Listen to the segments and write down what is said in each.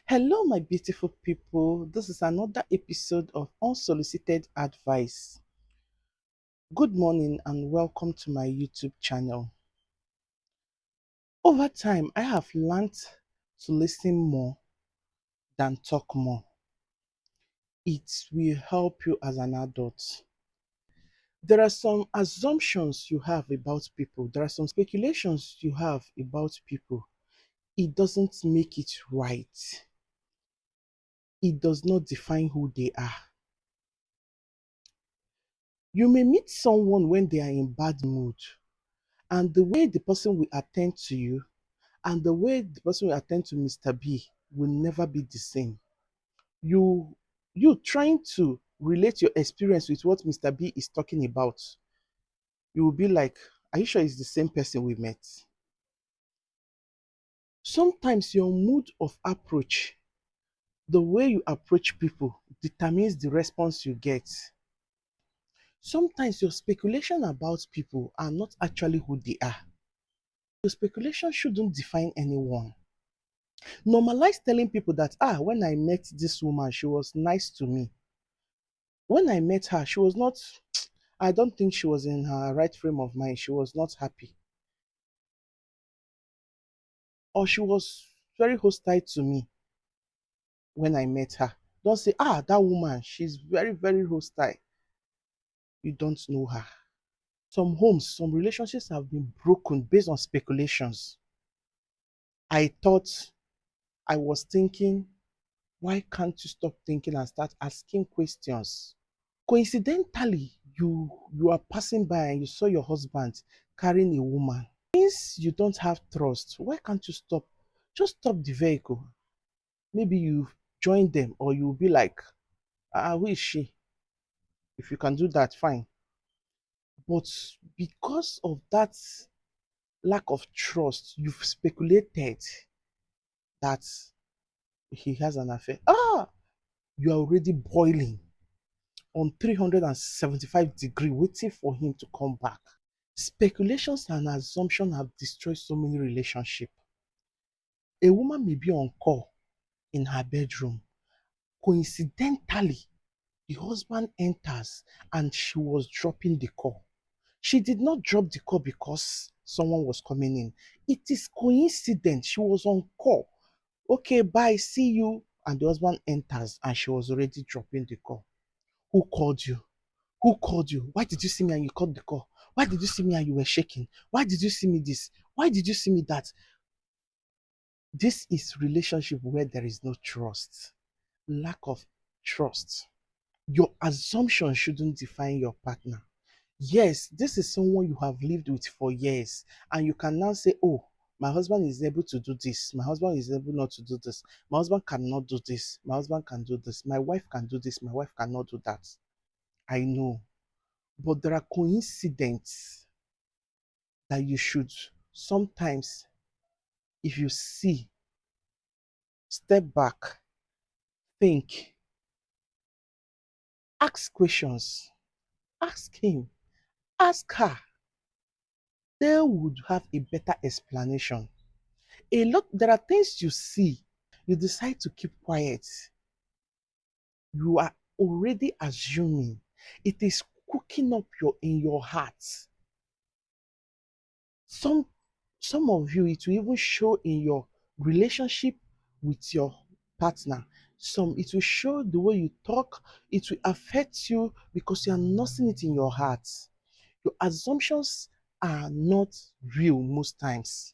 Hello, my beautiful people. This is another episode of Unsolicited Advice. Good morning and welcome to my YouTube channel. Over time, I have learned to listen more than talk more. It will help you as an adult. There are some assumptions you have about people, there are some speculations you have about people. It doesn't make it right, it does not define who they are. You may meet someone when they are in bad mood, and the way the person will attend to you and the way the person will attend to Mr. B will never be the same. You trying to relate your experience with what Mr. B is talking about, you will be like, are you sure it's the same person we met? Sometimes your mood of approach, the way you approach people, determines the response you get. Sometimes your speculation about people are not actually who they are. Your speculation shouldn't define anyone. Normalize telling people that, when I met this woman, she was nice to me. When I met her, she was not, I don't think she was in her right frame of mind. She was not happy. Or she was very hostile to me when I met her. Don't say, that woman, she's very, very hostile. You don't know her. Some homes, some relationships have been broken based on speculations. I thought, I was thinking, why can't you stop thinking and start asking questions? Coincidentally, you are passing by and you saw your husband carrying a woman. Since you don't have trust, why can't you stop? Just stop the vehicle. Maybe you join them, or you'll be like, who is she? If you can do that, fine. But because of that lack of trust, you've speculated that he has an affair. You are already boiling on 375 degree, waiting for him to come back. Speculations and assumptions have destroyed so many relationships. A woman may be on call in her bedroom. Coincidentally, the husband enters and she was dropping the call. She did not drop the call because someone was coming in. It is coincidence. She was on call. Okay, bye, see you. And the husband enters and she was already dropping the call. Who called you? Who called you? Why did you see me and you called the call? Why did you see me and you were shaking? Why did you see me this? Why did you see me that? This is relationship where there is no trust. Lack of trust. Your assumption shouldn't define your partner. Yes, this is someone you have lived with for years, and you can now say, oh, my husband is able to do this. My husband is able not to do this. My husband cannot do this. My husband can do this. My wife can do this. My wife cannot do that. I know. But there are coincidences that you should sometimes, if you see, step back, think, ask questions, ask him, ask her. They would have a better explanation. There are things you see, you decide to keep quiet. You are already assuming it is cooking up in your heart. Some some of you, it will even show in your relationship with your partner. Some, it will show the way you talk, it will affect you because you are nursing it in your heart. Your assumptions are not real most times.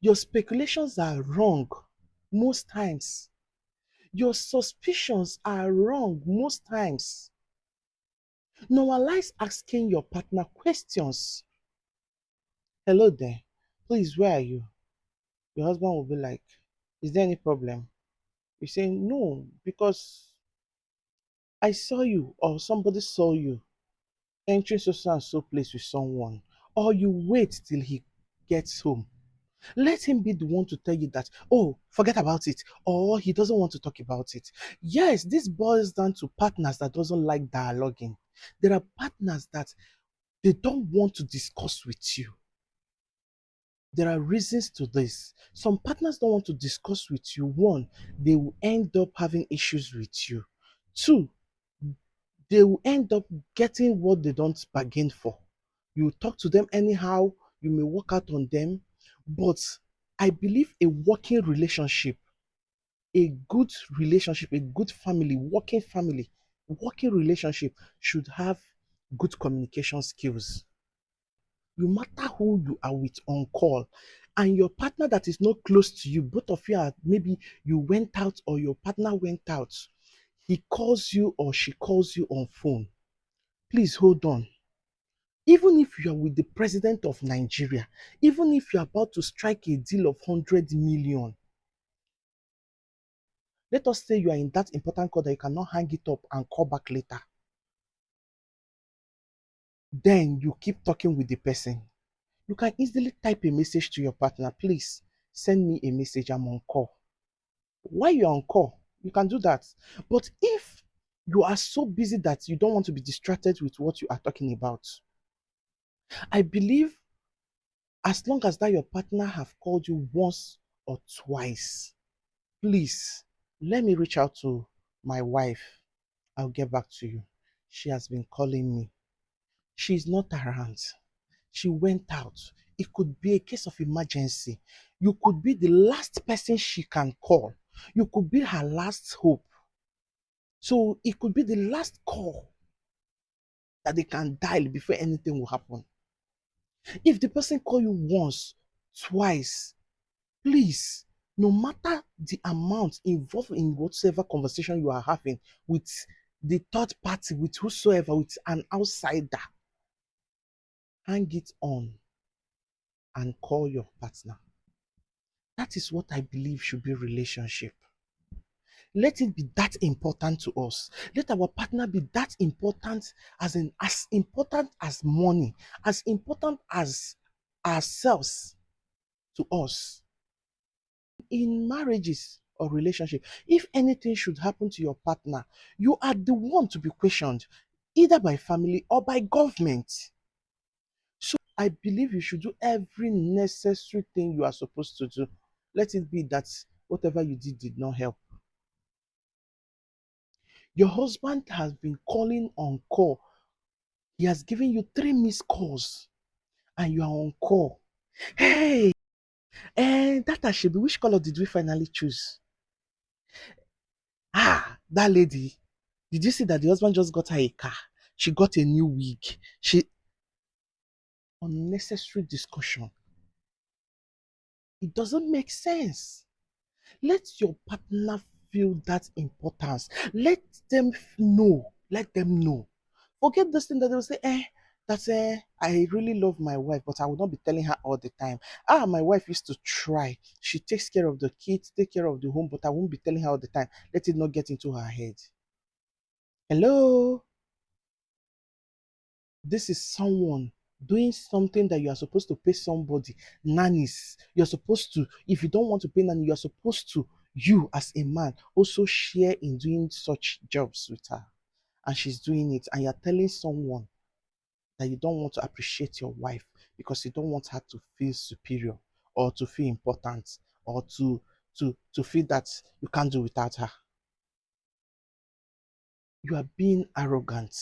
Your speculations are wrong most times. Your suspicions are wrong most times. Normalize asking your partner questions. Hello there, please, where are you? Your husband will be like, is there any problem? You say, no, because I saw you or somebody saw you entering so and so place with someone. Or you wait till he gets home. Let him be the one to tell you that, oh, forget about it, or he doesn't want to talk about it. Yes, this boils down to partners that doesn't like dialoguing. There are partners that they don't want to discuss with you. There are reasons to this. Some partners don't want to discuss with you. One, they will end up having issues with you. Two, they will end up getting what they don't bargain for. You talk to them anyhow, you may work out on them, but I believe a good relationship, a good family, working relationship should have good communication skills. No matter who you are with on call, and your partner that is not close to you, both of you are, maybe you went out or your partner went out, he calls you or she calls you on phone, please hold on. Even if you are with the president of Nigeria, even if you're about to strike a deal of 100 million, let us say you are in that important call that you cannot hang it up and call back later. Then you keep talking with the person. You can easily type a message to your partner, please send me a message, I'm on call. While you're on call, you can do that. But if you are so busy that you don't want to be distracted with what you are talking about, I believe as long as that your partner have called you once or twice, please let me reach out to my wife. I'll get back to you. She has been calling me. She's not around. She went out. It could be a case of emergency. You could be the last person she can call. You could be her last hope. So it could be the last call that they can dial before anything will happen. If the person call you once, twice, please, no matter the amount involved in whatsoever conversation you are having with the third party, with whosoever, with an outsider, hang it on and call your partner. That is what I believe should be relationship. Let it be that important to us. Let our partner be that important, as important as money, as important as ourselves to us. In marriages or relationship, if anything should happen to your partner, you are the one to be questioned, either by family or by government. So I believe you should do every necessary thing you are supposed to do. Let it be that whatever you did not help. Your husband has been calling on call. He has given you 3 missed calls and you are on call. Hey, that Ashebi, which color did we finally choose? That lady. Did you see that the husband just got her a car? She got a new wig. Unnecessary discussion. It doesn't make sense. Let your partner feel that importance. Let them know. Let them know. Forget this thing that they will say, I really love my wife, but I will not be telling her all the time. My wife used to try. She takes care of the kids, take care of the home, but I won't be telling her all the time. Let it not get into her head. Hello? This is someone doing something that you are supposed to pay somebody. Nannies. You're supposed to, if you don't want to pay nanny, you're supposed to, you as a man, also share in doing such jobs with her. And she's doing it. And you're telling someone that you don't want to appreciate your wife because you don't want her to feel superior or to feel important or to feel that you can't do without her. You are being arrogant.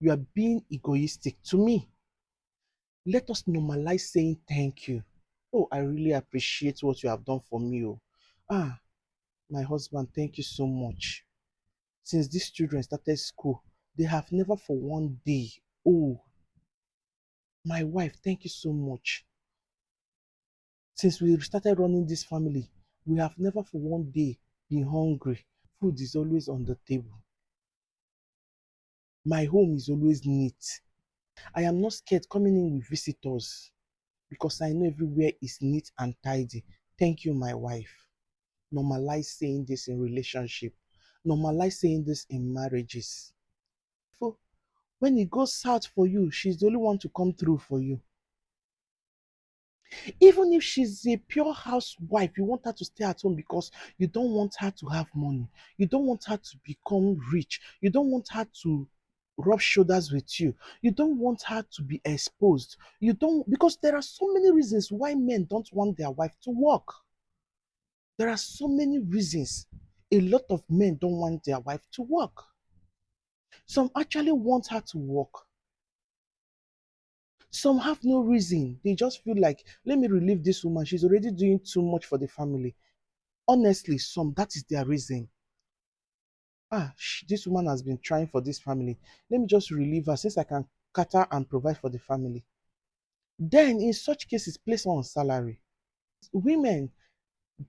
You are being egoistic. To me, let us normalize saying thank you. Oh, I really appreciate what you have done for me. Oh, my husband, thank you so much. Since these children started school, they have never for one day. Oh, my wife, thank you so much. Since we started running this family, we have never for one day been hungry. Food is always on the table. My home is always neat. I am not scared coming in with visitors because I know everywhere is neat and tidy. Thank you, my wife. Normalize saying this in relationship. Normalize saying this in marriages. So when it goes south for you, she's the only one to come through for you. Even if she's a pure housewife, you want her to stay at home because you don't want her to have money. You don't want her to become rich. You don't want her to rub shoulders with you. You don't want her to be exposed. You don't, because there are so many reasons why men don't want their wife to work. There are so many reasons a lot of men don't want their wife to work. Some actually want her to work. Some have no reason. They just feel like, let me relieve this woman. She's already doing too much for the family. Honestly, some, that is their reason. This woman has been trying for this family. Let me just relieve her since I can cater and provide for the family. Then, in such cases, place her on salary. Women,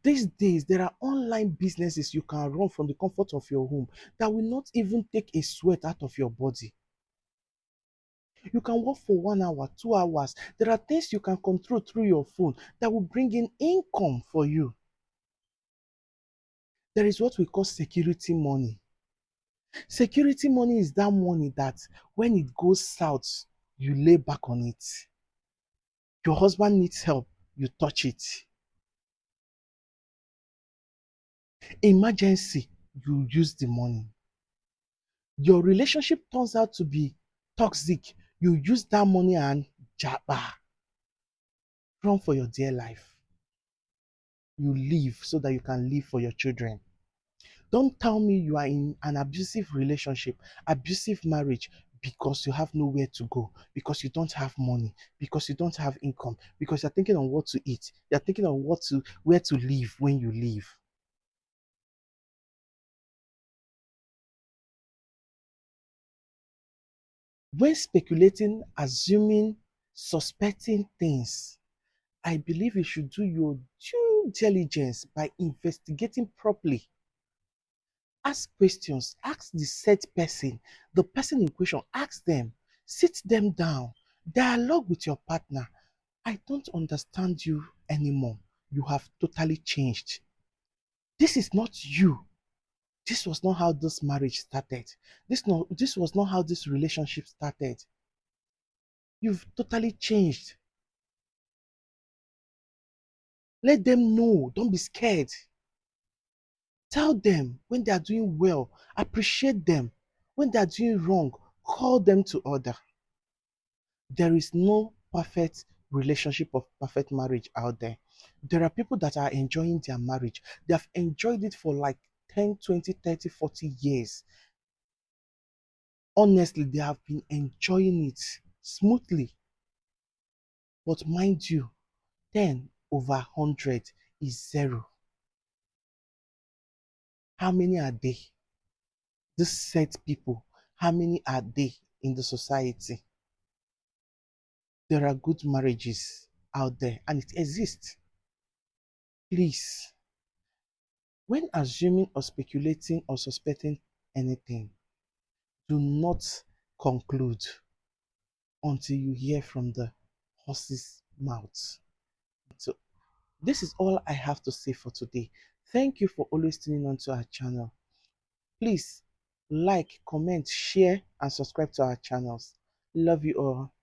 these days, there are online businesses you can run from the comfort of your home that will not even take a sweat out of your body. You can work for 1 hour, 2 hours. There are things you can control through your phone that will bring in income for you. There is what we call security money. Security money is that money that when it goes south, you lay back on it. Your husband needs help, you touch it. Emergency, you use the money. Your relationship turns out to be toxic, you use that money and jabba, run for your dear life. You leave so that you can live for your children. Don't tell me you are in an abusive relationship, abusive marriage, because you have nowhere to go, because you don't have money, because you don't have income, because you're thinking on what to eat, you're thinking on where to live when you leave. When speculating, assuming, suspecting things, I believe you should do your due diligence by investigating properly. Ask questions, ask the said person, the person in question, ask them, sit them down, dialogue with your partner. I don't understand you anymore. You have totally changed. This is not you. This was not how this marriage started. This was not how this relationship started. You've totally changed. Let them know. Don't be scared. Tell them when they are doing well. Appreciate them. When they are doing wrong, call them to order. There is no perfect relationship of perfect marriage out there. There are people that are enjoying their marriage. They have enjoyed it for like 10, 20, 30, 40 years. Honestly, they have been enjoying it smoothly. But mind you, 10 over 100 is zero. How many are they? These set people, how many are they in the society? There are good marriages out there and it exists. Please, when assuming or speculating or suspecting anything, do not conclude until you hear from the horse's mouth. So, this is all I have to say for today. Thank you for always tuning on to our channel. Please like, comment, share, and subscribe to our channels. Love you all.